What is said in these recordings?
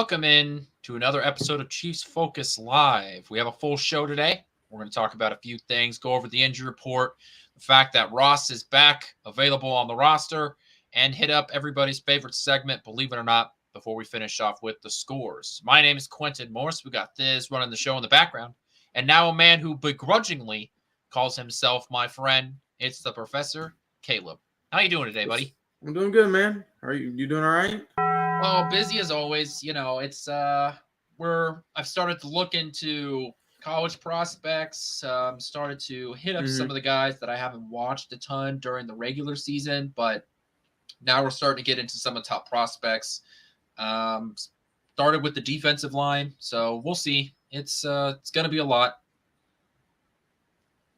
welcome in to another episode of Chiefs Focus Live. We have a full show today. We're going to talk about a few things, go over the injury report, the fact that Ross is back, available on the roster, and hit up everybody's favorite segment, believe it or not, before we finish off with the scores. My name is Quentin Morse. We got Thiz running the show in the background. And now a man who begrudgingly calls himself my friend. It's the Professor, Caleb. How you doing today, buddy? I'm doing good, man. Are you doing all right? Oh, busy as always. You know, it's I've started to look into college prospects. Started to hit up some of the guys that I haven't watched a ton during the regular season, but now we're starting to get into some of the top prospects. Started with the defensive line, so we'll see. It's going to be a lot.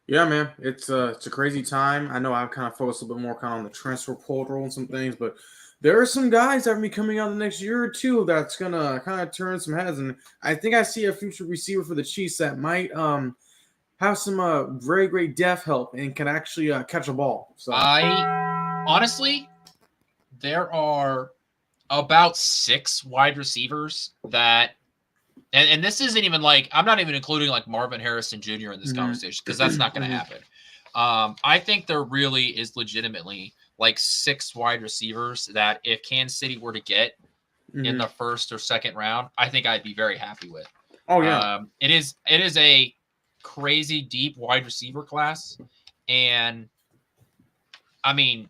Yeah, man. It's a crazy time. I know I've kind of focused a little bit more kind of on the transfer portal and some things, but there are some guys that will be coming out the next year or two that's gonna kind of turn some heads, and I think I see a future receiver for the Chiefs that might have some very great depth help and can actually catch a ball. So honestly, there are about 6 wide receivers that, and this isn't even like, I'm not even including like Marvin Harrison Jr. in this conversation because that's not going to happen. I think there really is legitimately like 6 wide receivers that if Kansas City were to get in the first or second round, I think I'd be very happy with. Oh yeah, it is a crazy deep wide receiver class, and I mean,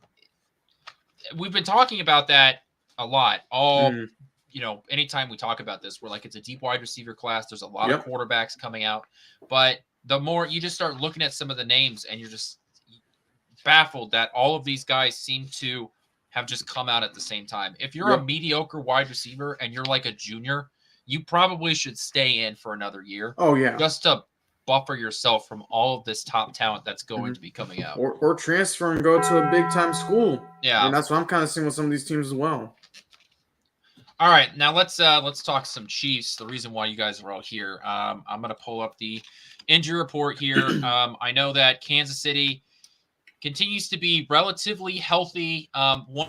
we've been talking about that a lot. You know, anytime we talk about this, we're like, it's a deep wide receiver class. There's a lot of quarterbacks coming out, but the more you just start looking at some of the names, and you're just baffled that all of these guys seem to have just come out at the same time. If you're a mediocre wide receiver and you're like a junior, you probably should stay in for another year. Oh yeah, just to buffer yourself from all of this top talent that's going to be coming out, or transfer and go to a big time school. Yeah, and that's what I'm kind of seeing with some of these teams as well. All right, now let's talk some Chiefs. The reason why you guys are all here. I'm going to pull up the injury report here. I know that Kansas City continues to be relatively healthy. One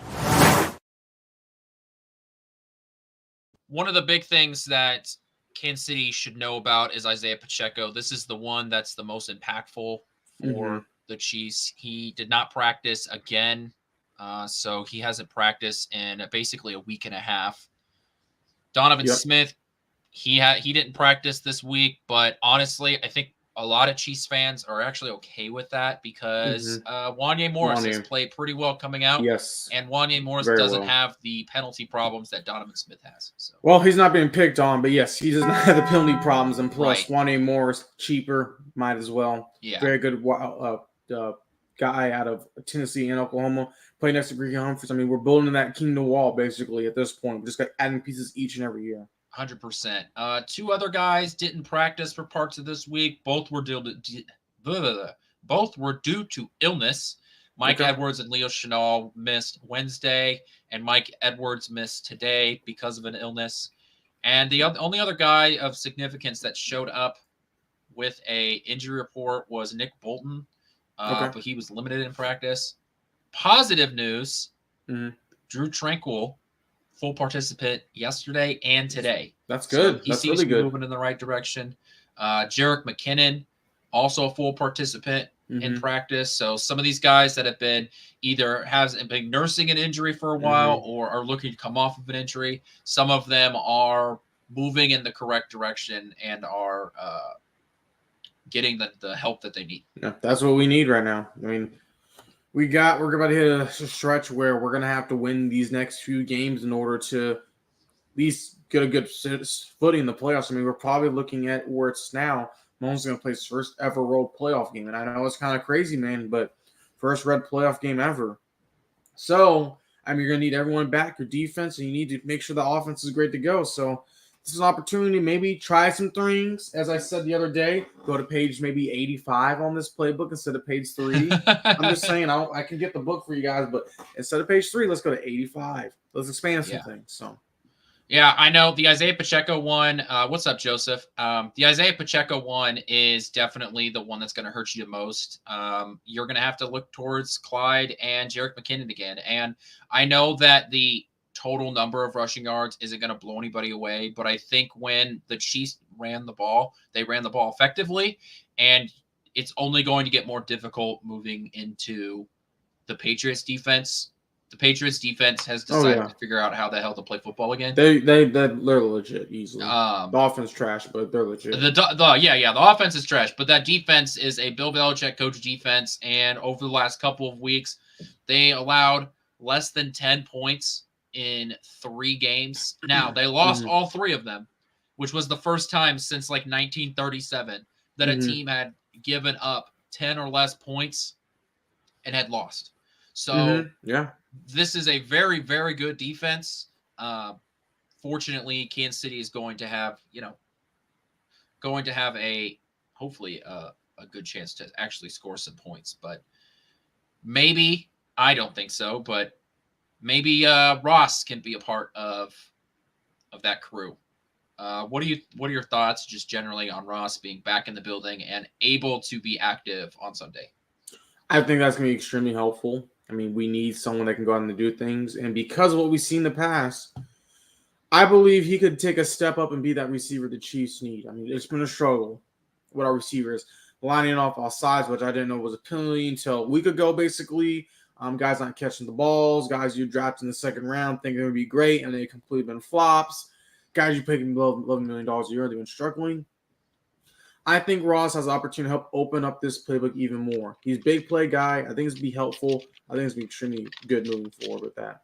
of the big things that Kansas City should know about is Isaiah Pacheco. This is the one that's the most impactful for the Chiefs. He did not practice again, so he hasn't practiced in basically a week and a half. Donovan Smith, he didn't practice this week, but honestly, I think a lot of Chiefs fans are actually okay with that because Wanya Morris has played pretty well coming out. Yes. And Wanya Morris doesn't have the penalty problems that Donovan Smith has. So. Well, he's not being picked on, but yes, he does not have the penalty problems. And plus, Wanya Morris, cheaper, might as well. Yeah. Very good guy out of Tennessee and Oklahoma. Played next to Greek Humphries. I mean, we're building that kingdom wall, basically, at this point. We're just adding pieces each and every year. 100%. 2 other guys didn't practice for parts of this week. Both were due to illness. Mike Edwards and Leo Chenal missed Wednesday, and Mike Edwards missed today because of an illness. And the only other guy of significance that showed up with a injury report was Nick Bolton, but he was limited in practice. Positive news, Drew Tranquill, full participant yesterday and today. That's good. So he That's seems really good. Moving in the right direction. Jerick McKinnon, also a full participant in practice. So some of these guys that have been either have been nursing an injury for a while or are looking to come off of an injury, some of them are moving in the correct direction and are getting the help that they need. Yeah, that's what we need right now. I mean, we're about to hit a stretch where we're going to have to win these next few games in order to at least get a good footing in the playoffs. I mean, we're probably looking at where it's now. Mahomes going to play his first ever road playoff game. And I know it's kind of crazy, man, but first red playoff game ever. So, I mean, you're going to need everyone back, your defense, and you need to make sure the offense is great to go. So, this is an opportunity to maybe try some things. As I said the other day, go to page maybe 85 on this playbook instead of page 3. I'm just saying I can get the book for you guys, but instead of page 3, let's go to 85. Let's expand some things. So, yeah, I know the Isaiah Pacheco one. What's up, Joseph? The Isaiah Pacheco one is definitely the one that's going to hurt you the most. You're going to have to look towards Clyde and Jerick McKinnon again. And I know that the total number of rushing yards isn't going to blow anybody away. But I think when the Chiefs ran the ball, they ran the ball effectively, and it's only going to get more difficult moving into the Patriots defense. The Patriots defense has decided to figure out how the hell to play football again. They're legit easily. The offense trash, but they're legit. The offense is trash, but that defense is a Bill Belichick coach defense. And over the last couple of weeks, they allowed less than 10 points in 3 games. Now they lost all 3 of them, which was the first time since like 1937 that a team had given up 10 or less points and had lost. So this is a very, very good defense. Fortunately, Kansas City is going to have, hopefully a good chance to actually score some points. But maybe, I don't think so, but maybe Ross can be a part of that crew. What are your thoughts just generally on Ross being back in the building and able to be active on Sunday? I think that's going to be extremely helpful. I mean, we need someone that can go out and do things. And because of what we've seen in the past, I believe he could take a step up and be that receiver the Chiefs need. I mean, it's been a struggle with our receivers lining off all sides, which I didn't know was a penalty until a week ago, basically. Guys not catching the balls, guys you draft in the second round thinking it would be great, and they completely been flops. Guys you picking below $11 million a year, they've been struggling. I think Ross has the opportunity to help open up this playbook even more. He's a big play guy. I think it's going to be helpful. I think it's going to be extremely good moving forward with that.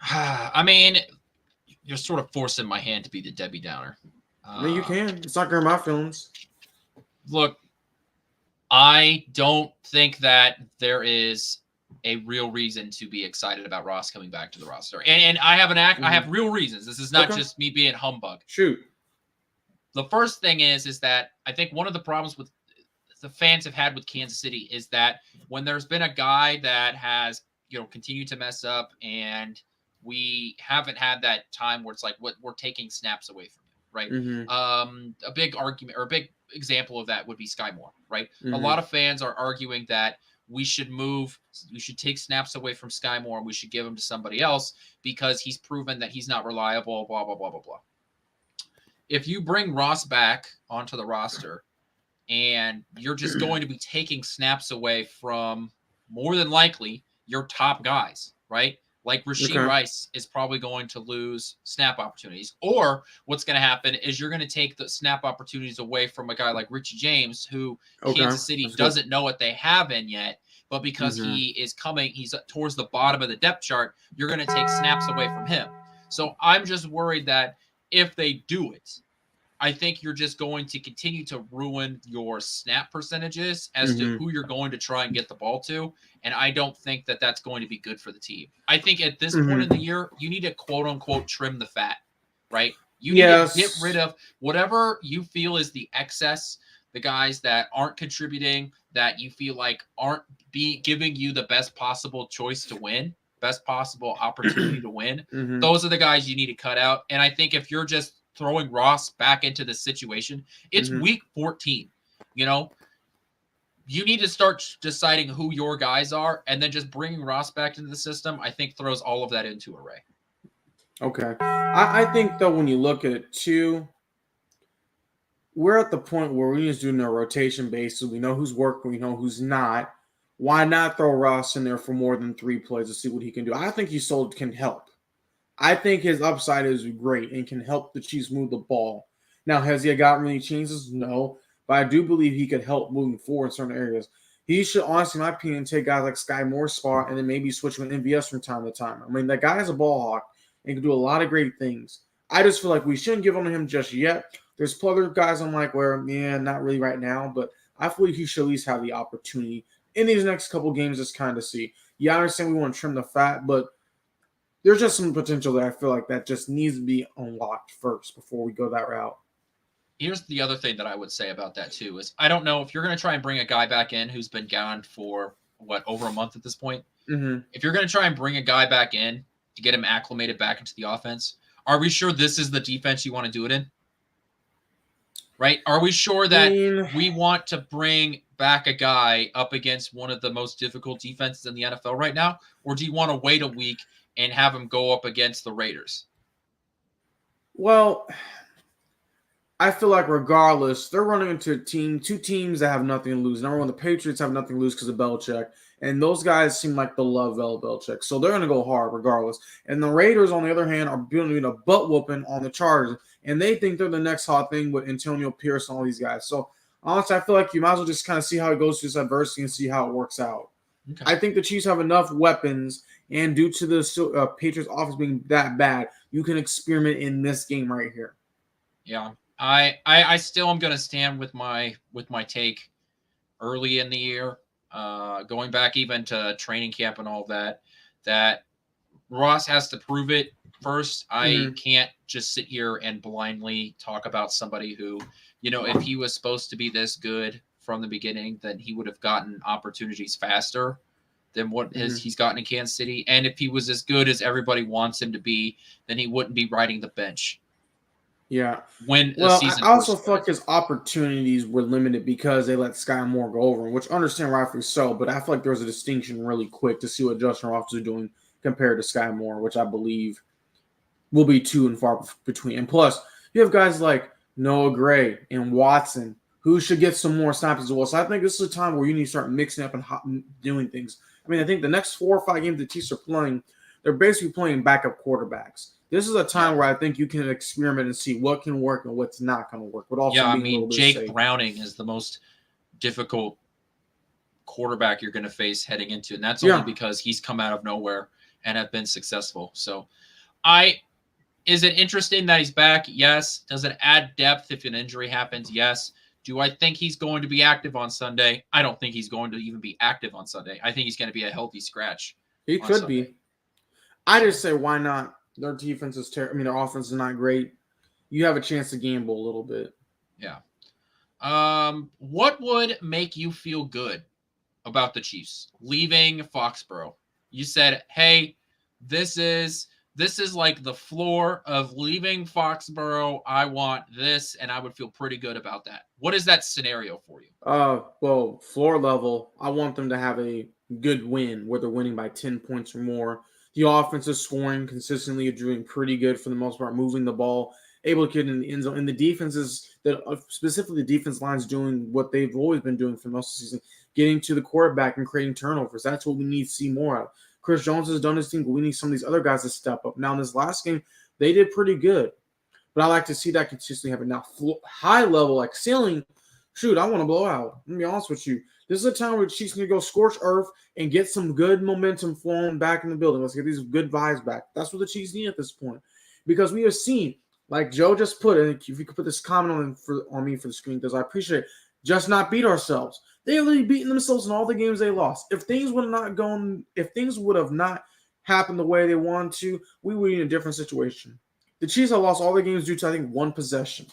I mean, you're sort of forcing my hand to be the Debbie Downer. I mean, you can. It's not going to hurt my feelings. Look, I don't think that there is a real reason to be excited about Ross coming back to the roster. And I have I have real reasons. This is not just me being humbug. Shoot. The first thing is that I think one of the problems with the fans have had with Kansas City is that when there's been a guy that has, continued to mess up and we haven't had that time where it's like we're taking snaps away from him, right? A big argument or a big example of that would be Sky Moore, right? A lot of fans are arguing that we should take snaps away from Sky Moore and we should give him to somebody else because he's proven that he's not reliable, blah, blah, blah, blah, blah. If you bring Ross back onto the roster and you're just going to be taking snaps away from more than likely your top guys, right? Like Rashee Rice is probably going to lose snap opportunities. Or what's going to happen is you're going to take the snap opportunities away from a guy like Richie James, who Kansas City doesn't know what they have in yet. But because he is coming, he's towards the bottom of the depth chart, you're going to take snaps away from him. So I'm just worried that if they do it, I think you're just going to continue to ruin your snap percentages as to who you're going to try and get the ball to. And I don't think that that's going to be good for the team. I think at this point in the year, you need to quote unquote trim the fat, right? You need to get rid of whatever you feel is the excess, the guys that aren't contributing, that you feel like aren't giving you the best possible choice to win, best possible opportunity to win. Those are the guys you need to cut out. And I think if you're just throwing Ross back into this situation, it's week 14. You need to start deciding who your guys are, and then just bringing Ross back into the system, I think throws all of that into array. Okay. I think, though, when you look at it, too, we're at the point where we just doing a rotation basis. We know who's working, we know who's not. Why not throw Ross in there for more than 3 plays to see what he can do? I think he can help. I think his upside is great and can help the Chiefs move the ball. Now, has he gotten any chances? No. But I do believe he could help moving forward in certain areas. He should, honestly, in my opinion, take guys like Sky Moore's spot and then maybe switch him in MVS from time to time. I mean, that guy is a ball hawk and can do a lot of great things. I just feel like we shouldn't give on him just yet. There's other guys I'm like, not really right now. But I feel like he should at least have the opportunity in these next couple games just kind of see. Yeah, I understand we want to trim the fat, but there's just some potential that I feel like that just needs to be unlocked first before we go that route. Here's the other thing that I would say about that, too, is I don't know if you're going to try and bring a guy back in who's been gone for, over a month at this point. If you're going to try and bring a guy back in to get him acclimated back into the offense, are we sure this is the defense you want to do it in? Right? Are we sure that we want to bring back a guy up against one of the most difficult defenses in the NFL right now? Or do you want to wait a week and have them go up against the Raiders? Well, I feel like regardless, they're running into two teams that have nothing to lose. Number one, the Patriots have nothing to lose because of Belichick, and those guys seem like they love Belichick, so they're going to go hard regardless. And the Raiders, on the other hand, are doing a butt whooping on the Chargers, and they think they're the next hot thing with Antonio Pierce and all these guys. So honestly, I feel like you might as well just kind of see how it goes through this adversity and see how it works out. Okay. I think the Chiefs have enough weapons, and due to the Patriots' offense being that bad, you can experiment in this game right here. Yeah. I still am going to stand with my take early in the year, going back even to training camp and all that Ross has to prove it first. I can't just sit here and blindly talk about somebody who, if he was supposed to be this good from the beginning, then he would have gotten opportunities faster than what he's gotten in Kansas City. And if he was as good as everybody wants him to be, then he wouldn't be riding the bench. Yeah. When the season I also feel like his opportunities were limited because they let Sky Moore go over, which I understand rightfully so, but I feel like there was a distinction really quick to see what Justin Ross is doing compared to Sky Moore, which I believe will be too and far between. And plus, you have guys like Noah Gray and Watson who should get some more snaps as well. So I think this is a time where you need to start mixing up and doing things. I mean, I think the next 4 or 5 games the Chiefs are playing, they're basically playing backup quarterbacks. This is a time where I think you can experiment and see what can work and what's not going to work. But also, Jake Browning is the most difficult quarterback you're going to face heading into, and that's only because he's come out of nowhere and have been successful. So, is it interesting that he's back? Yes. Does it add depth if an injury happens? Yes. Do I think he's going to be active on Sunday? I don't think he's going to even be active on Sunday. I think he's going to be a healthy scratch. He could be. I just say, why not? Their defense is terrible. I mean, their offense is not great. You have a chance to gamble a little bit. Yeah. What would make you feel good about the Chiefs leaving Foxborough? You said, hey, this is like the floor of leaving Foxborough. I want this, and I would feel pretty good about that. What is that scenario for you? Well, floor level, I want them to have a good win where they're winning by 10 points or more. The offense is scoring consistently, doing pretty good for the most part, moving the ball, able to get in the end zone. And the defenses, specifically the defense lines, doing what they've always been doing for most of the season, getting to the quarterback and creating turnovers. That's what we need to see more of. Chris Jones has done his thing, but we need some of these other guys to step up. Now, in this last game, they did pretty good. But I like to see that consistently happen. Now, high level, like ceiling, shoot, I want to blow out. Let me be honest with you. This is a time where the Chiefs need to go scorch earth and get some good momentum flowing back in the building. Let's get these good vibes back. That's what the Chiefs need at this point. Because we have seen, like Joe just put it, if you could put this comment on me for the screen, because I appreciate it, just not beat ourselves. They really beaten themselves in all the games they lost. If things would have not happened the way they wanted to, we would be in a different situation. The Chiefs have lost all the games due to, I think, one possession.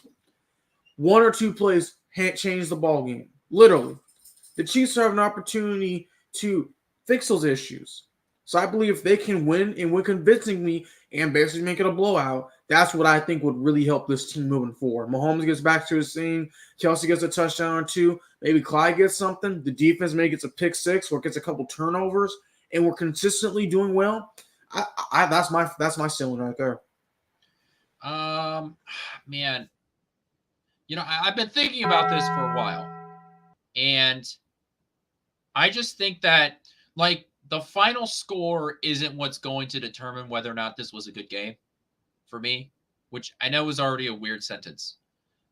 1 or 2 plays changed the ball game. Literally. The Chiefs have an opportunity to fix those issues. So I believe if they can win and win convincingly and basically make it a blowout, that's what I think would really help this team moving forward. Mahomes gets back to his thing. Kelsey gets a touchdown or 2. Maybe Clyde gets something. The defense maybe gets a pick 6 or gets a couple turnovers, and we're consistently doing well. That's my ceiling right there. Man, I've been thinking about this for a while, and I just think that, like, the final score isn't what's going to determine whether or not this was a good game for me, which I know is already a weird sentence,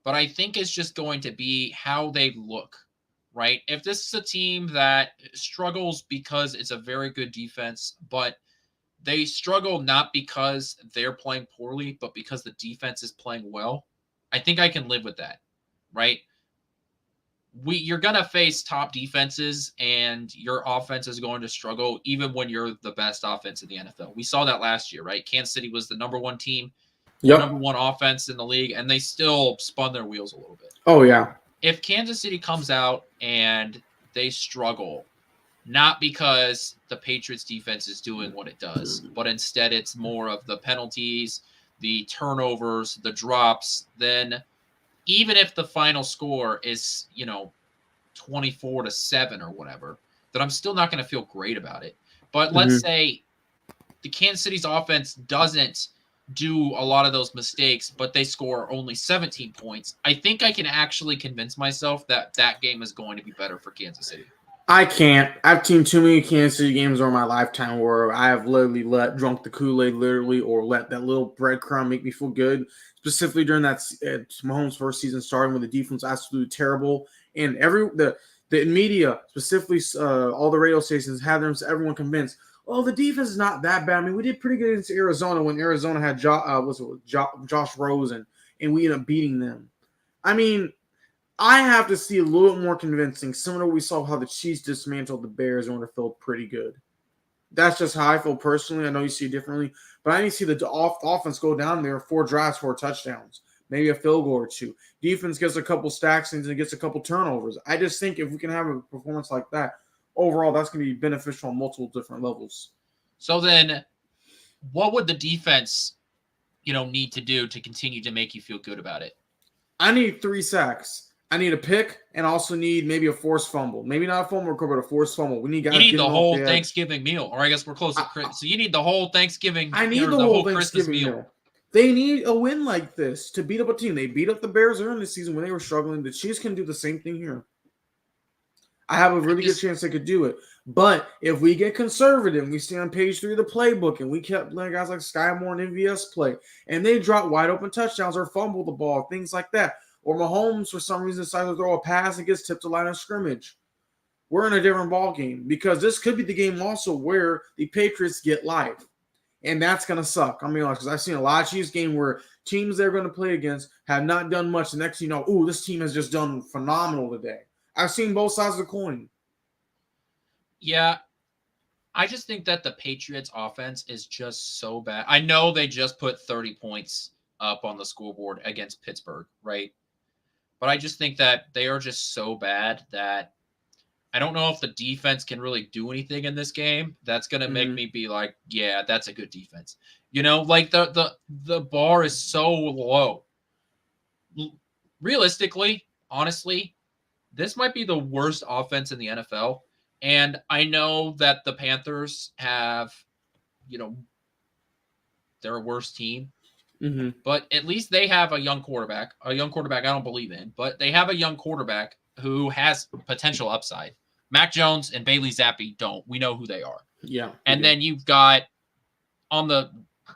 but I think it's just going to be how they look, right? If this is a team that struggles because it's a very good defense, but they struggle not because they're playing poorly, but because the defense is playing well, I think I can live with that, right? You're going to face top defenses, and your offense is going to struggle even when you're the best offense in the NFL. We saw that last year, right? Kansas City was the number 1 team, number 1 offense in the league, and they still spun their wheels a little bit. Oh, yeah. If Kansas City comes out and they struggle, not because the Patriots defense is doing what it does, but instead it's more of the penalties, the turnovers, the drops, then even if the final score is, 24-7 or whatever, then I'm still not going to feel great about it. But let's say the Kansas City's offense doesn't do a lot of those mistakes, but they score only 17 points, I think I can actually convince myself that that game is going to be better for Kansas City. I can't. I've seen too many Kansas City games over my lifetime where I have literally drunk the Kool-Aid or let that little breadcrumb make me feel good. Specifically during that Mahomes' first season starting with the defense absolutely terrible. And the media, specifically all the radio stations, had everyone convinced, oh, the defense is not that bad. I mean, we did pretty good against Arizona when Arizona had Josh Rosen, and we ended up beating them. I mean, I have to see a little bit more convincing, similar to what we saw how the Chiefs dismantled the Bears and would feel pretty good. That's just how I feel personally. I know you see it differently, but I need to see the offense go down there, 4 drives, 4 touchdowns, maybe a field goal or 2. Defense gets a couple stacks and gets a couple turnovers. I just think if we can have a performance like that, overall, that's going to be beneficial on multiple different levels. So then, what would the defense, need to do to continue to make you feel good about it? I need 3 sacks. I need a pick and also need maybe a forced fumble. Maybe not a fumble, but a forced fumble. We need guys. You need the whole Thanksgiving meal, or I guess we're close to Christmas. So you need the whole Thanksgiving. I need the whole Thanksgiving meal. They need a win like this to beat up a team. They beat up the Bears early in the season when they were struggling. The Chiefs can do the same thing here. I have a really good chance they could do it. But if we get conservative, we stay on page 3 of the playbook, and we kept letting guys like Sky Moore and MVS play, and they drop wide open touchdowns or fumble the ball, things like that. Or Mahomes, for some reason, decides to throw a pass and gets tipped to line of scrimmage. We're in a different ball game because this could be the game also where the Patriots get live. And that's going to suck. I mean, because I've seen a lot of Chiefs game where teams they're going to play against have not done much. The next thing you know, ooh, this team has just done phenomenal today. I've seen both sides of the coin. Yeah. I just think that the Patriots offense is just so bad. I know they just put 30 points up on the scoreboard against Pittsburgh, right? But I just think that they are just so bad that I don't know if the defense can really do anything in this game. That's going to make me be like, yeah, that's a good defense. Like the bar is so low. Realistically, honestly, this might be the worst offense in the NFL. And I know that the Panthers have, their worst team. Mm-hmm. But at least they have a young quarterback. A young quarterback I don't believe in, but they have a young quarterback who has potential upside. Mac Jones and Bailey Zappi don't. We know who they are. Yeah. And then you've got, on the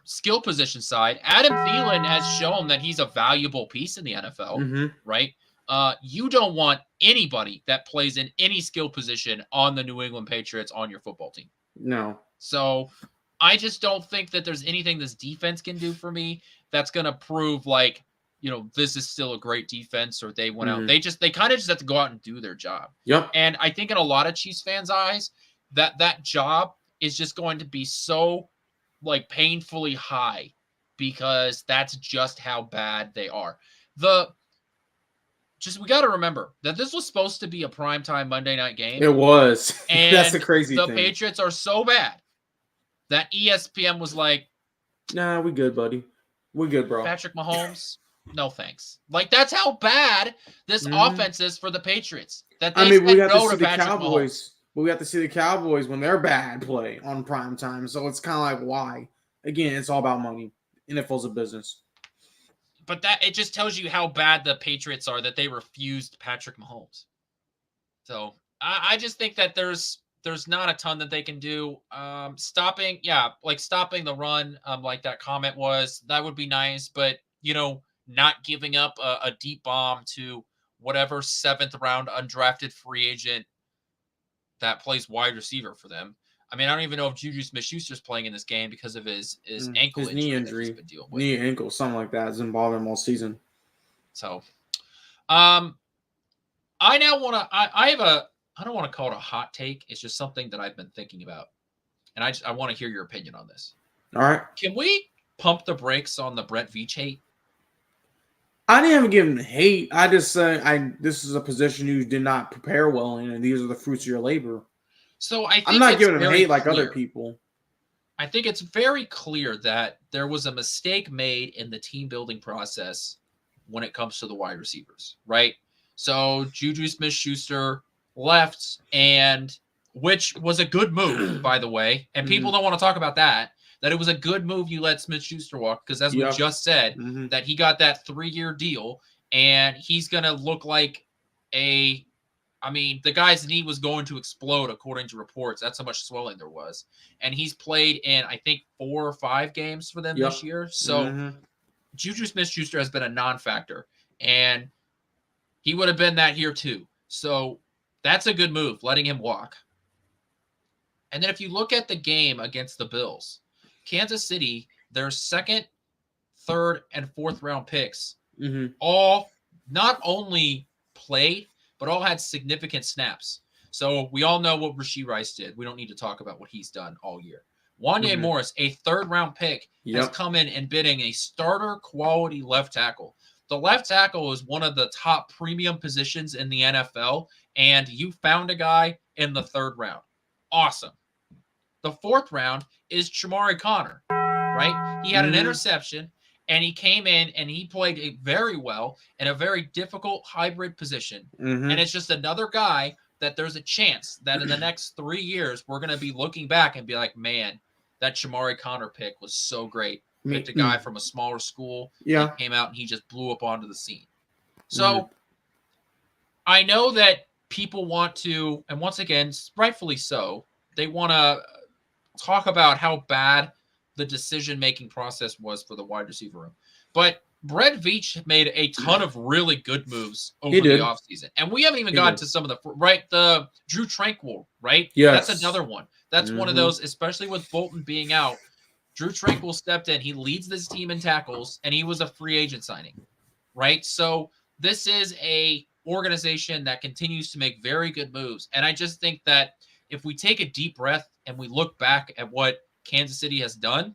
skill position side, Adam Thielen has shown that he's a valuable piece in the NFL, right? You don't want anybody that plays in any skill position on the New England Patriots on your football team. No. So I just don't think that there's anything this defense can do for me that's going to prove like, this is still a great defense or they went out. They kind of just have to go out and do their job. Yep. And I think in a lot of Chiefs fans' eyes, that job is just going to be so like painfully high because that's just how bad they are. We got to remember that this was supposed to be a primetime Monday night game. It was. And that's the crazy thing. The Patriots are so bad that ESPN was like, nah, we good, buddy. We good, bro. Patrick Mahomes, no thanks. Like, that's how bad this offense is for the Patriots. That they we got to see the Patrick Cowboys. Mahomes. But we have to see the Cowboys when they're bad play on prime time. So it's kind of like, why? Again, it's all about money. NFL's a business. But it just tells you how bad the Patriots are that they refused Patrick Mahomes. So I just think that there's not a ton that they can do. Stopping the run, like that comment was, that would be nice. But, not giving up a deep bomb to whatever 7th round undrafted free agent that plays wide receiver for them. I mean, I don't even know if Juju Smith-Schuster's playing in this game because of his ankle knee injury, knee ankle, something like that. It's been bothering him all season. So, I now want to. I don't want to call it a hot take. It's just something that I've been thinking about, and I want to hear your opinion on this. All right. Can we pump the brakes on the Brett Veach hate? I didn't even give him hate. I just said this is a position you did not prepare well in, and these are the fruits of your labor. So I'm not giving him hate like other people. I think it's very clear that there was a mistake made in the team building process when it comes to the wide receivers, right? So Juju Smith-Schuster left, and which was a good move, by the way. And people don't want to talk about that. that it was a good move you let Smith-Schuster walk because, as we Yep. just said, Mhm. that he got that 3-year deal, and he's going to look like a – I mean, the guy's knee was going to explode according to reports. That's how much swelling there was. And he's played in, I think, 4 or 5 games for them Yep. this year. So Mhm. Juju Smith-Schuster has been a non-factor, and he would have been that here too. So that's a good move, letting him walk. And then if you look at the game against the Bills, Kansas City, their second, third, and fourth round picks Mhm. all not only played, but all had significant snaps. So we all know what Rashee Rice did. We don't need to talk about what he's done all year. Wanya Mhm. Morris, a third-round pick, has Yep. come in and bidding a starter quality left tackle. The left tackle is one of the top premium positions in the NFL, and you found a guy in the third round. Awesome. The fourth round is Shamari Connor, right? He had an Mhm. interception, and he came in and he played it very well in a very difficult hybrid position. Mhm. And it's just another guy that there's a chance that in the next 3 years, we're going to be looking back and be like, man, that Shamari Connor pick was so great. Picked a guy from a smaller school. Yeah. He came out and he just blew up onto the scene. So Mhm. I know that people want to, and once again, rightfully so, they want to talk about how bad the decision-making process was for the wide receiver room. But Brett Veach made a ton of really good moves over the offseason. And we haven't even gotten to some of the Drew Tranquill, right? Yes. That's another one. That's one of those, especially with Bolton being out. Drew Tranquill stepped in. He leads this team in tackles, and he was a free agent signing, right? So this is a organization that continues to make very good moves. And I just think that if we take a deep breath and we look back at what Kansas City has done,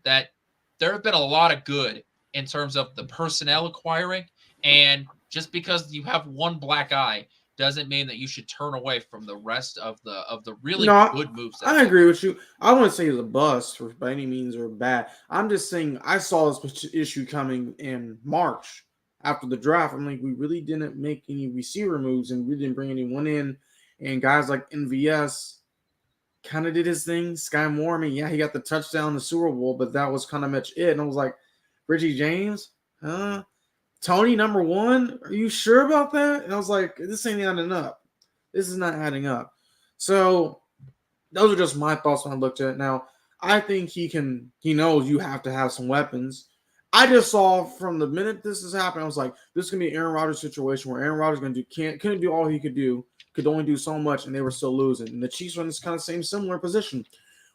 that there have been a lot of good in terms of the personnel acquiring. And just because you have one black eye doesn't mean that you should turn away from the rest of the really good moves. I agree with you. I wouldn't say it's a bust by any means or bad. I'm just saying I saw this issue coming in March after the draft. I'm like, we really didn't make any receiver moves and we didn't bring anyone in. And guys like NVS kind of did his thing. Sky Moore, I mean, yeah, he got the touchdown in the Super Bowl, but that was kind of much it. And I was like, Richie James, huh? Tony, number 1, are you sure about that? And I was like, this ain't adding up. This is not adding up. So those are just my thoughts when I looked at it. Now, I think he knows you have to have some weapons. I just saw from the minute this is happening, I was like, this is gonna be an Aaron Rodgers situation where Aaron Rodgers couldn't do all he could do, could only do so much, and they were still losing. And the Chiefs were in this kind of similar position.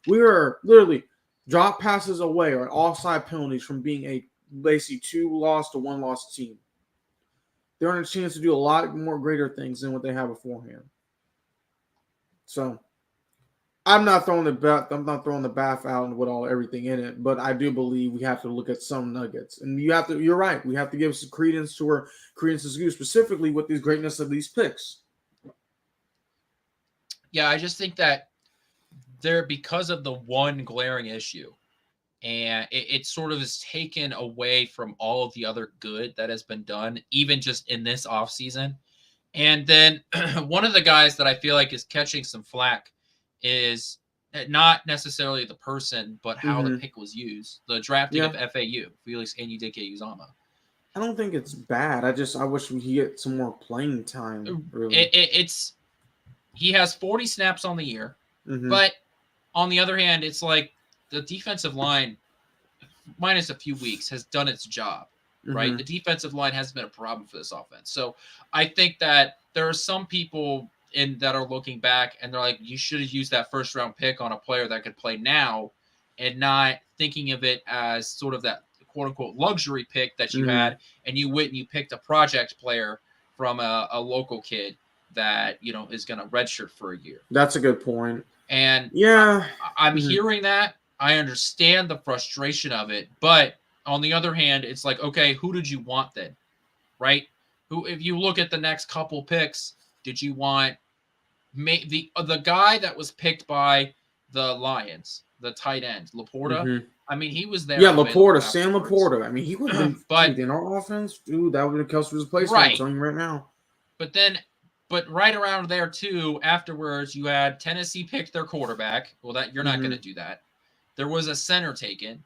We were literally drop passes away or offside penalties from being a basically 2-loss to 1-loss team. They're in a chance to do a lot more greater things than what they have beforehand. So I'm not throwing the bath out with everything in it, but I do believe we have to look at some nuggets. And you're right. We have to give some credence to where credence is due, specifically with the greatness of these picks. Yeah, I just think that because of the one glaring issue, and it sort of is taken away from all of the other good that has been done, even just in this offseason. And then one of the guys that I feel like is catching some flack is not necessarily the person, but how the pick was used. The drafting of FAU, Felix Anudike-Uzomah. I don't think it's bad. I wish we get some more playing time. Really. He has 40 snaps on the year, but on the other hand, it's like the defensive line, minus a few weeks, has done its job, right? The defensive line hasn't been a problem for this offense. So I think that there are some people that are looking back and they're like, you should have used that first round pick on a player that could play now, and not thinking of it as sort of that quote unquote luxury pick that you had, and you went and you picked a project player from a local kid that, is going to redshirt for a year. That's a good point. And yeah, I'm hearing that. I understand the frustration of it, but on the other hand, it's like, okay, who did you want then, right? If you look at the next couple picks, did you want the guy that was picked by the Lions, the tight end, Laporta? I mean, he was there. Yeah, Laporta, Sam Laporta. I mean, he would have been in our offense, dude. That would have cost his place. Right. I'm telling you right now. But right around there too, afterwards, you had Tennessee pick their quarterback. Well, that you're not going to do that. there was a center taken.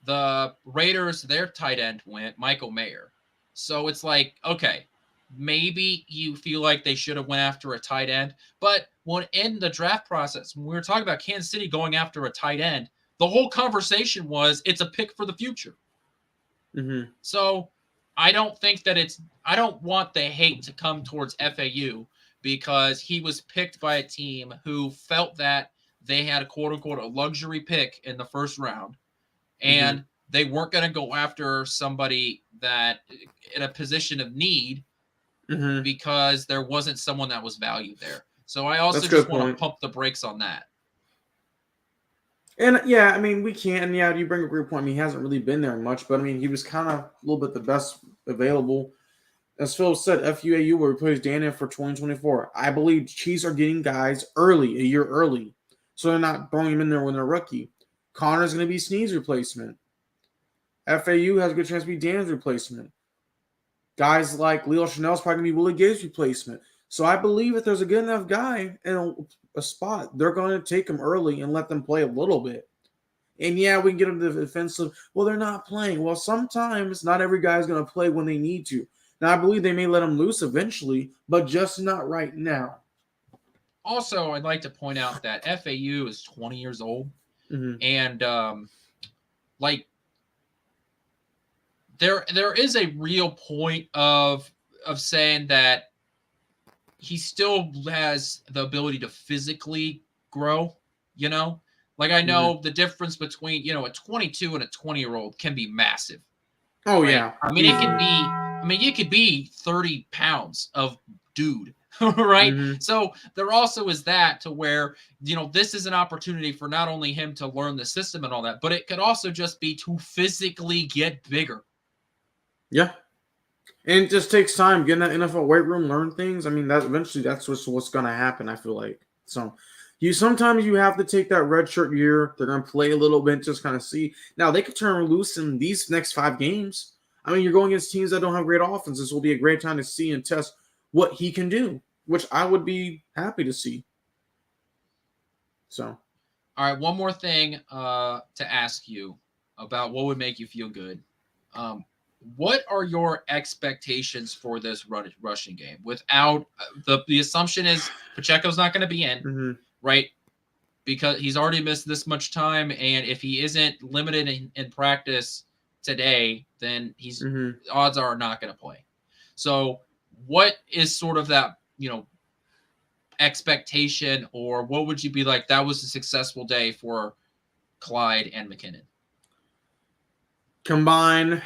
The Raiders, their tight end went, Michael Mayer. So it's like, okay, maybe you feel like they should have went after a tight end. But when in the draft process, when we were talking about Kansas City going after a tight end, the whole conversation was it's a pick for the future. Mm-hmm. So I don't think that I don't want the hate to come towards FAU because he was picked by a team who felt that they had a quote unquote a luxury pick in the first round. And they weren't going to go after somebody that in a position of need because there wasn't someone that was valued there. So I also just want to pump the brakes on that. And yeah, I mean, we can't. And yeah, you bring up a great point. I mean, he hasn't really been there much, but I mean, he was kind of a little bit the best available. As Phil said, FUAU will replace Dana for 2024. I believe Chiefs are getting guys early, a year early. So they're not throwing him in there when they're rookie. Connor's going to be Snead's replacement. FAU has a good chance to be Dan's replacement. Guys like Leo Chanel's probably going to be Willie Gay's replacement. So I believe if there's a good enough guy in a spot, they're going to take him early and let them play a little bit. And yeah, we can get them to the defensive. Well, they're not playing. Well, sometimes not every guy is going to play when they need to. Now, I believe they may let them loose eventually, but just not right now. Also, I'd like to point out that FAU is 20 years old. And there is a real point of saying that he still has the ability to physically grow, you know? Like I know the difference between, you know, a 22 and a 20-year-old can be massive. Oh, right? yeah. I mean, you could be 30 pounds of dude. Right. So there also is that to where, you know, this is an opportunity for not only him to learn the system and all that, but it could also just be to physically get bigger. Yeah. And it just takes time getting that NFL weight room, learn things. I mean, that eventually that's what's going to happen, I feel like. So sometimes you have to take that red shirt year. They're going to play a little bit, just kind of see. Now they could turn loose in these next 5 games. I mean, you're going against teams that don't have great offenses. This will be a great time to see and test what he can do, which I would be happy to see. So, all right, one more thing to ask you about what would make you feel good. What are your expectations for this rushing game? Without the assumption is Pacheco's not going to be in, right? Because he's already missed this much time, and if he isn't limited in practice today, then he's odds are not going to play. So, what is sort of that, you know, expectation, or what would you be like? That was a successful day for Clyde and McKinnon. Combine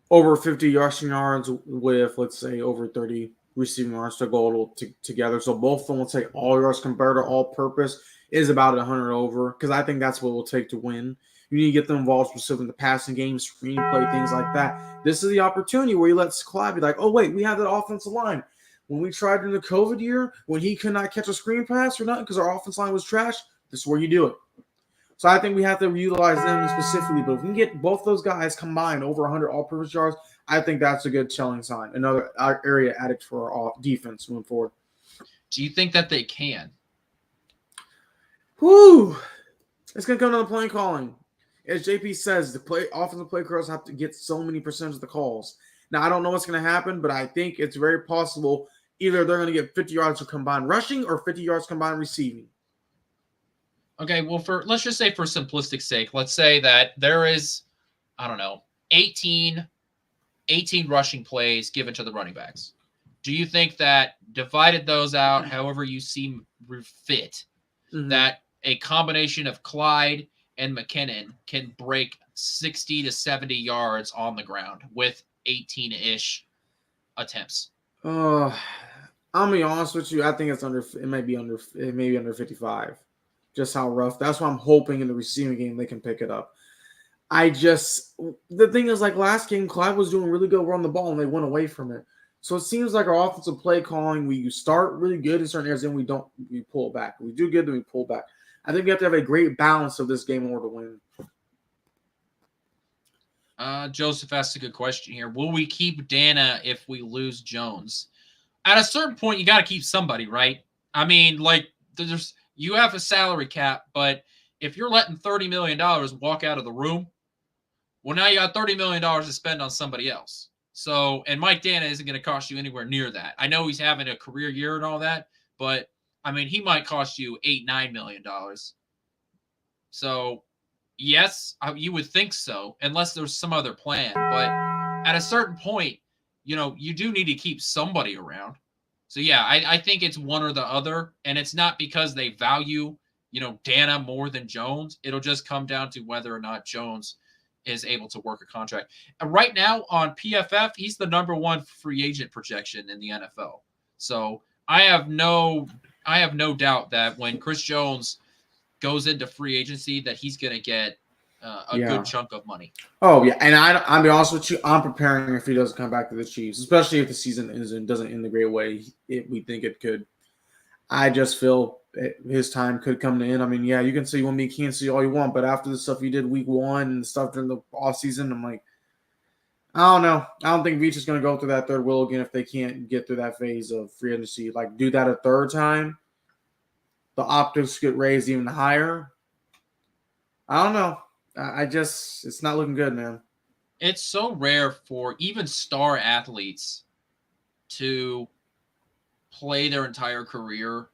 over 50 rushing yards with, let's say, over 30 receiving yards to go together. So both of them will take all yards compared to all purpose is about 100 over, because I think that's what it will take to win. You need to get them involved specifically in the passing game, screenplay, things like that. This is the opportunity where you let Clyde be like, oh, wait, we have that offensive line. When we tried in the COVID year, when he could not catch a screen pass or nothing because our offensive line was trash, this is where you do it. So I think we have to utilize them specifically. But if we can get both those guys combined over 100 all-purpose yards, I think that's a good telling sign. Another area added for our defense moving forward. Do you think that they can? Whew. It's going to come down to play calling. As JP says, the offensive play calls have to get so many percent of the calls. Now, I don't know what's going to happen, but I think it's very possible either they're going to get 50 yards of combined rushing or 50 yards combined receiving. Okay, well, let's just say for simplistic sake, let's say that there is, I don't know, 18 rushing plays given to the running backs. Do you think that divided those out however you see fit, that a combination of Clyde and McKinnon can break 60 to 70 yards on the ground with 18-ish attempts? I'm gonna be honest with you. I think it may be under 55. Just how rough. That's why I'm hoping in the receiving game they can pick it up. The thing is, like last game, Clyde was doing really good on the ball and they went away from it. So it seems like our offensive play calling, we start really good in certain areas, then we pull back. We do good, then we pull back. I think we have to have a great balance of this game in order to win. Joseph asked a good question here. Will we keep Dana if we lose Jones? At a certain point, you got to keep somebody, right? I mean, like, you have a salary cap, but if you're letting $30 million walk out of the room, well, now you got $30 million to spend on somebody else. So, and Mike Dana isn't going to cost you anywhere near that. I know he's having a career year and all that, but I mean, he might cost you $8-9 million. So, yes, you would think so, unless there's some other plan. But at a certain point, you do need to keep somebody around. So, yeah, I think it's one or the other. And it's not because they value, Dana more than Jones. It'll just come down to whether or not Jones is able to work a contract. And right now on PFF, he's the number one free agent projection in the NFL. So I have no doubt that when Chris Jones goes into free agency, that he's going to get a good chunk of money. Oh yeah, and I'll be honest with you, I'm preparing if he doesn't come back to the Chiefs, especially if the season doesn't end the great way we think it could. I just feel his time could come to end. I mean, yeah, you can say you want me Kansas City all you want, but after the stuff you did week 1 and stuff during the offseason, I'm like, I don't know. I don't think Veach is going to go through that third wheel again if they can't get through that phase of free agency. Like, do that a third time, the optics get raised even higher. I don't know. It's not looking good, man. It's so rare for even star athletes to play their entire career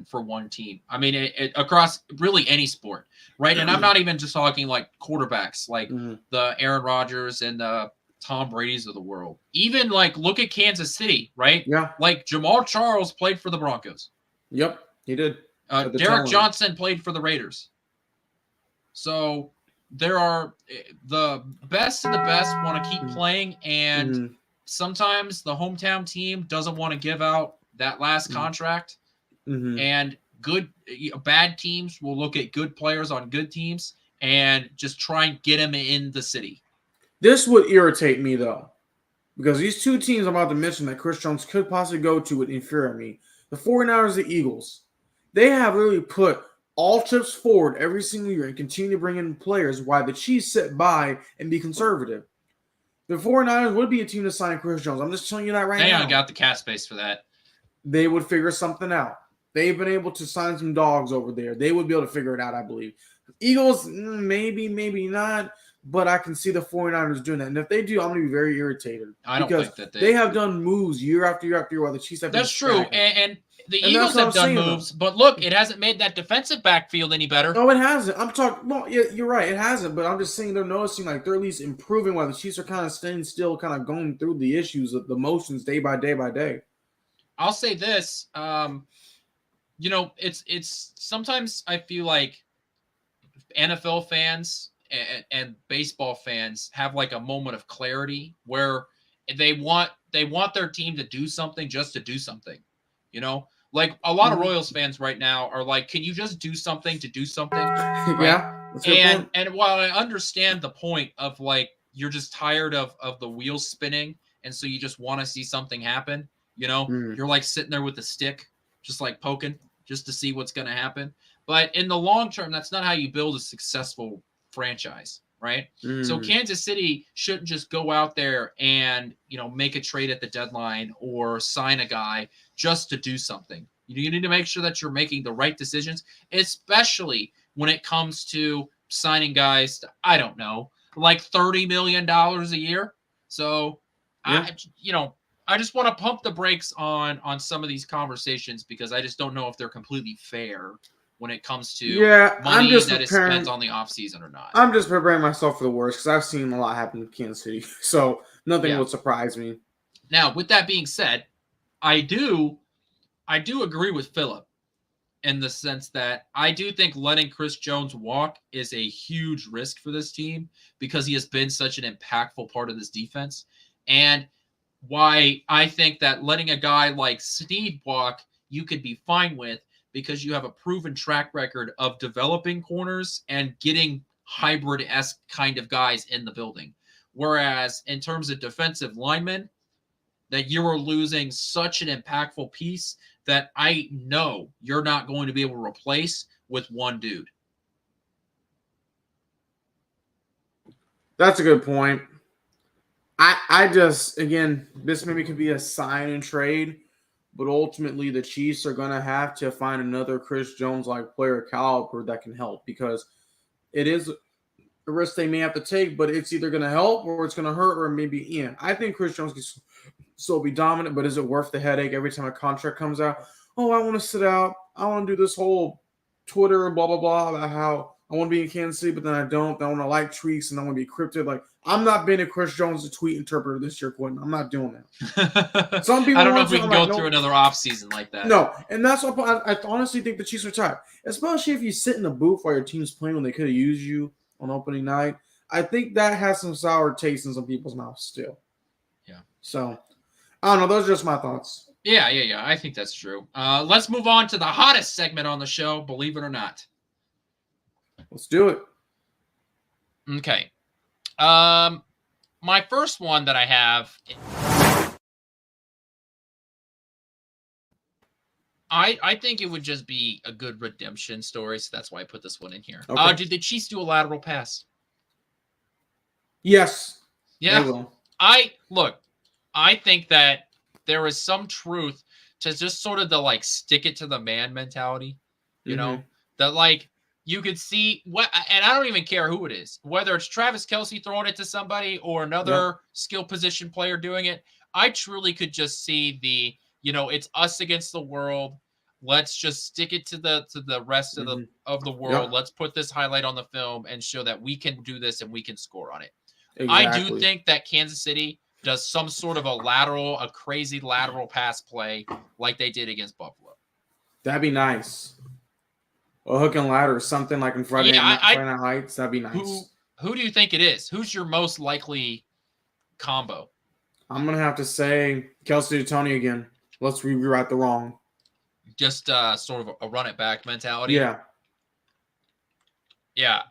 for one team. I mean, it across really any sport, right? And I'm not even just talking like quarterbacks, like the Aaron Rodgers and the Tom Brady's of the world. Even like look at Kansas City, right? Yeah. Like Jamal Charles played for the Broncos. Yep, he did. Derek Johnson played for the Raiders. So there are the best of the best want to keep playing, and sometimes the hometown team doesn't want to give out that last contract, and bad teams will look at good players on good teams and just try and get them in the city. This would irritate me, though, because these two teams I'm about to mention that Chris Jones could possibly go to would infuriate me. The 49ers, the Eagles, they have really put all chips forward every single year and continue to bring in players while the Chiefs sit by and be conservative. The 49ers would be a team to sign Chris Jones. I'm just telling you that right now. They haven't got the cap space for that. They would figure something out. They've been able to sign some dogs over there. They would be able to figure it out, I believe. Eagles, maybe not, but I can see the 49ers doing that. And if they do, I'm going to be very irritated. I don't think that they have done moves year after year after year while the Chiefs have been That's true. And the Eagles have done moves, but look, it hasn't made that defensive backfield any better. No, it hasn't. I'm talking. Well, yeah, you're right. It hasn't. But I'm just saying they're noticing like they're at least improving while the Chiefs are kind of staying still, kind of going through the issues of the motions day by day by day. I'll say this. It's sometimes I feel like NFL fans and baseball fans have like a moment of clarity where they want their team to do something just to do something, Like a lot of Royals fans right now are like, can you just do something to do something? Right? Yeah. And while I understand the point of like, you're just tired of the wheels spinning. And so you just want to see something happen, you're like sitting there with a stick, just like poking just to see what's going to happen. But in the long term, that's not how you build a successful franchise. Right. So Kansas City shouldn't just go out there and, make a trade at the deadline or sign a guy just to do something. You need to make sure that you're making the right decisions, especially when it comes to signing guys to, I don't know, like $30 million a year. So, I just want to pump the brakes on some of these conversations because I just don't know if they're completely fair when it comes to money that is spent on the offseason or not. I'm just preparing myself for the worst because I've seen a lot happen in Kansas City. So nothing would surprise me. Now, with that being said, I do agree with Philip in the sense that I do think letting Chris Jones walk is a huge risk for this team because he has been such an impactful part of this defense. And why I think that letting a guy like Snead walk, you could be fine with, because you have a proven track record of developing corners and getting hybrid-esque kind of guys in the building. Whereas in terms of defensive linemen, that you are losing such an impactful piece that I know you're not going to be able to replace with one dude. That's a good point. I just, again, this maybe could be a sign and trade, but ultimately the Chiefs are going to have to find another Chris Jones-like player caliber that can help, because it is a risk they may have to take, but it's either going to help or it's going to hurt, or maybe, yeah. I think Chris Jones can still be dominant, but is it worth the headache every time a contract comes out? Oh, I want to sit out. I want to do this whole Twitter and blah, blah, blah about how I want to be in Kansas City, but then I don't. I want to like tweets and I want to be encrypted. Like, I'm not being a Chris Jones tweet interpreter this year, Quentin. I'm not doing that. Some people I don't know if we can go like, through another offseason like that. No, and that's what I honestly think the Chiefs are tired. Especially if you sit in the booth while your team's playing when they could have used you on opening night. I think that has some sour taste in some people's mouths still. Yeah. So, I don't know. Those are just my thoughts. Yeah. I think that's true. Let's move on to the hottest segment on the show, believe it or not. Let's do it. Okay. My first one that I have, I think it would just be a good redemption story, so that's why I put this one in here. Okay. Did the Chiefs do a lateral pass? Yes. Yeah. They will. I think that there is some truth to just sort of the like stick it to the man mentality, you know, that like you could see what, and I don't even care who it is, whether it's Travis Kelce throwing it to somebody or another skill position player doing it. I truly could just see the, it's us against the world. Let's just stick it to the rest of the world. Let's put this highlight on the film and show that we can do this and we can score on it. Exactly. I do think that Kansas City does some sort of a crazy lateral pass play like they did against Buffalo. That'd be nice. A hook and ladder or something like in Friday Night Lights. That'd be nice. Who do you think it is? Who's your most likely combo? I'm going to have to say Kelce to Tony again. Let's rewrite the wrong. Just sort of a run it back mentality. Yeah. Yeah.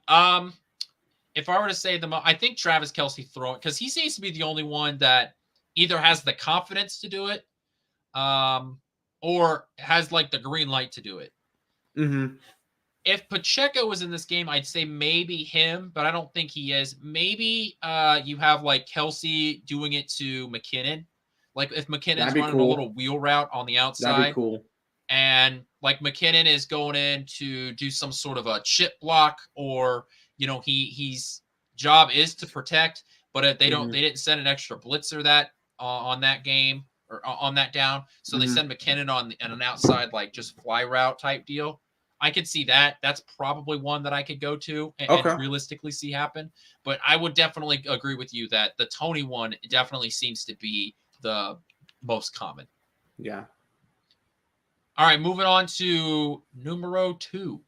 If I were to say I think Travis Kelce throwing, because he seems to be the only one that either has the confidence to do it, or has like the green light to do it. Mm-hmm. If Pacheco was in this game, I'd say maybe him, but I don't think he is. Maybe you have like Kelce doing it to McKinnon. Like if McKinnon's running a little wheel route on the outside. That'd be cool. And like McKinnon is going in to do some sort of a chip block, or he's job is to protect, but if they didn't send an extra blitzer that on that game or on that down, so they send McKinnon on an outside like just fly route type deal. I could see that. That's probably one that I could go to and realistically see happen. But I would definitely agree with you that the Tony one definitely seems to be the most common. Yeah. All right, moving on to numero 2.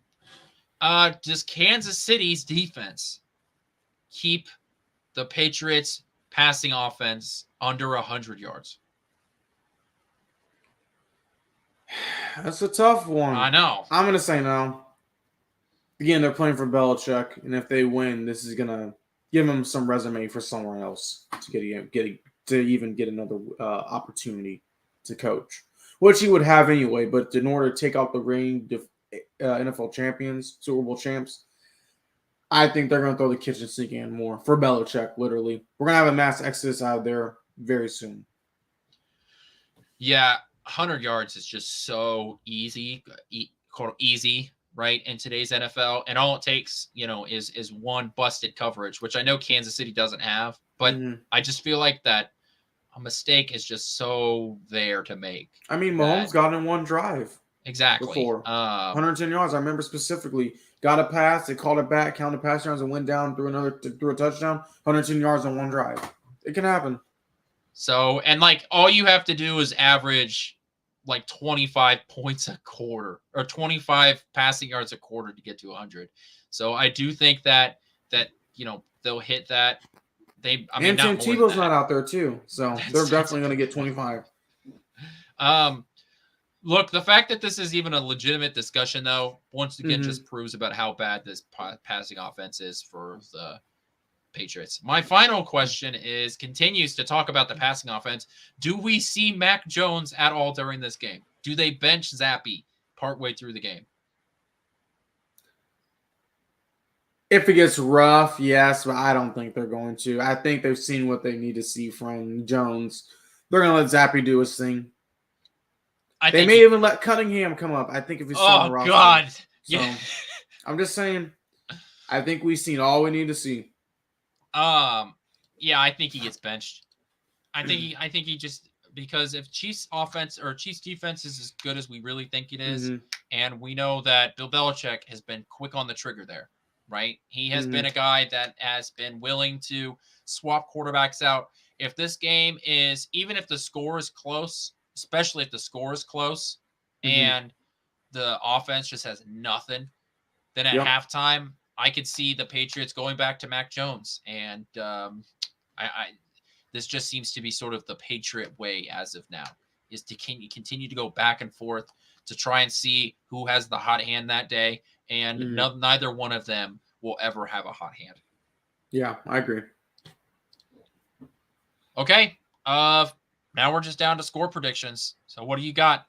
Does Kansas City's defense keep the Patriots passing offense under 100 yards? That's a tough one. I know. I'm going to say no. Again, they're playing for Belichick, and if they win, this is going to give them some resume for somewhere else to even get another opportunity to coach, which he would have anyway. But in order to take out the reigning NFL champions, Super Bowl champs, I think they're going to throw the kitchen sink in more for Belichick, literally. We're going to have a mass exodus out of there very soon. Yeah, 100 yards is just so easy, right, in today's NFL. And all it takes, is one busted coverage, which I know Kansas City doesn't have. But I just feel like that a mistake is just so there to make. I mean, Mahomes got in one drive. Exactly. Before 110 yards. I remember specifically. Got a pass, they called it back, counted pass yards, and went down through a touchdown. 110 yards on one drive. It can happen. So, and like all you have to do is average like 25 points a quarter or 25 passing yards a quarter to get to 100. So I do think that they'll hit that. And Tim Tebow's not out there too, so they're definitely going to get 25. Look, the fact that this is even a legitimate discussion, though, once again, just proves about how bad this passing offense is for the Patriots. My final question continues to talk about the passing offense. Do we see Mac Jones at all during this game? Do they bench Zappe partway through the game? If it gets rough, yes, but I don't think they're going to. I think they've seen what they need to see from Jones. They're going to let Zappe do his thing. They may even let Cunningham come up. I think if he's still on the roster. God. So Yeah. I'm just saying. I think we've seen all we need to see. Yeah, I think he gets benched. I think he just, because if Chiefs offense or Chiefs defense is as good as we really think it is, and we know that Bill Belichick has been quick on the trigger there, right? He has been a guy that has been willing to swap quarterbacks out. If this game is, even if the score is close, especially if the score is close and the offense just has nothing, then at halftime, I could see the Patriots going back to Mac Jones. And this just seems to be sort of the Patriot way as of now, is to continue to go back and forth to try and see who has the hot hand that day. And neither one of them will ever have a hot hand. Yeah, I agree. Okay. Now we're just down to score predictions. So what do you got?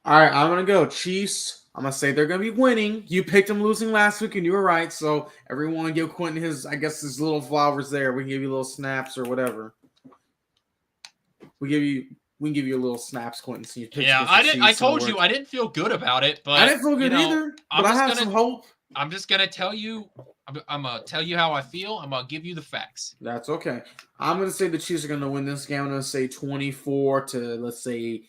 All right, I'm going to go Chiefs. I'm going to say they're going to be winning. You picked them losing last week, and you were right. So everyone give Quentin his little flowers there. We can give you little snaps or whatever. We can give you a little snaps, Quentin. So you yeah, I told you I didn't feel good about it, but I didn't feel good either. But I have some hope. I'm just gonna tell you. I'm gonna tell you how I feel. I'm gonna give you the facts. That's okay. I'm gonna say the Chiefs are gonna win this game. I'm gonna say 24 to, let's say,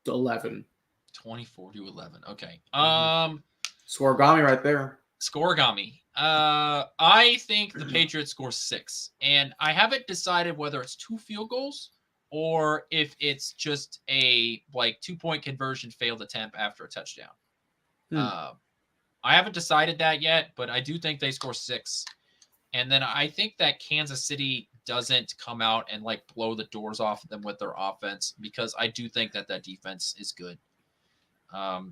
11. 24 to 11. Okay. Scoregami right there. Scoregami. I think the Patriots score 6, and I haven't decided whether it's 2 field goals or if it's just a 2-point conversion failed attempt after a touchdown. I haven't decided that yet, but I do think they score 6. And then I think that Kansas City doesn't come out and blow the doors off of them with their offense, because I do think that defense is good.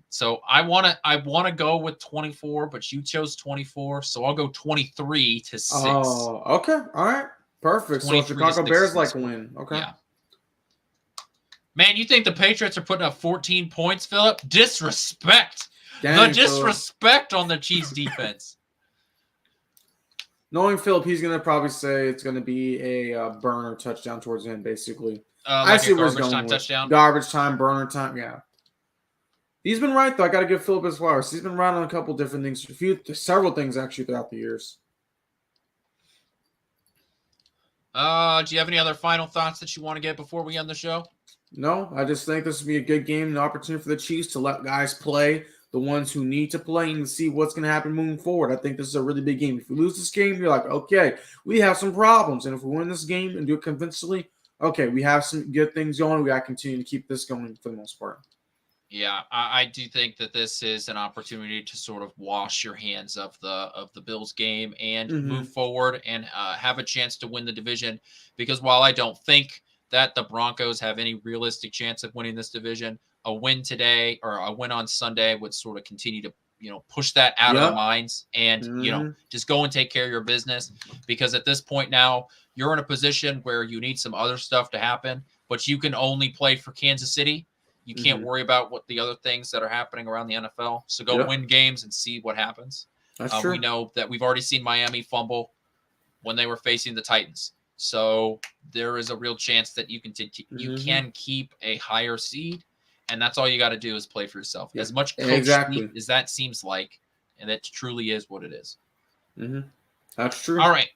So I want to go with 24, but you chose 24, so I'll go 23 to 6. Oh, okay. All right. Perfect. So Chicago Bears win. Okay. Yeah. Man, you think the Patriots are putting up 14 points, Philip? Disrespect. Dang, the disrespect on the Chiefs defense. Knowing Philip, he's going to probably say it's going to be a burner touchdown towards the end, basically. I see where he's going with. Touchdown. Garbage time, burner time, yeah. He's been right, though. I got to give Philip his flowers. He's been right on a couple different things. Several things, actually, throughout the years. Do you have any other final thoughts that you want to get before we end the show? No, I just think this will be a good game, an opportunity for the Chiefs to let guys play, the ones who need to play, and see what's going to happen moving forward. I think this is a really big game. If we lose this game, you're like, okay, we have some problems. And if we win this game and do it convincingly, okay, we have some good things going. We got to continue to keep this going for the most part. Yeah, I do think that this is an opportunity to sort of wash your hands of the Bills game and move forward and have a chance to win the division. Because while I don't think that the Broncos have any realistic chance of winning this division, a win today or a win on Sunday would sort of continue to push that out of their minds and just go and take care of your business. Because at this point now, you're in a position where you need some other stuff to happen, but you can only play for Kansas City. You can't worry about what the other things that are happening around the NFL. So go win games and see what happens. That's true. We know that we've already seen Miami fumble when they were facing the Titans. So there is a real chance that you can keep a higher seed, and that's all you got to do is play for yourself. Yeah. As much coach as that seems like, and that truly is what it is. That's true. All right.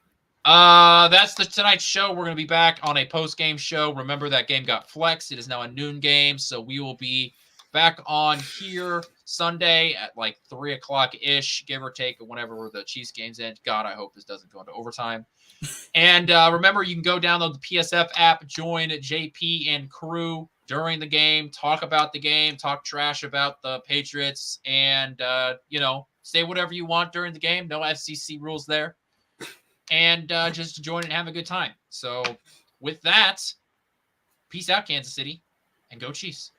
That's tonight's show. We're going to be back on a post-game show. Remember, that game got flexed. It is now a noon game, so we will be back on here Sunday at 3 o'clock-ish, give or take, whenever the Chiefs game's end. God, I hope this doesn't go into overtime. And remember, you can go download the PSF app, join JP and crew during the game, talk about the game, talk trash about the Patriots, and, say whatever you want during the game. No FCC rules there. And just join and have a good time. So with that, peace out, Kansas City, and go Chiefs.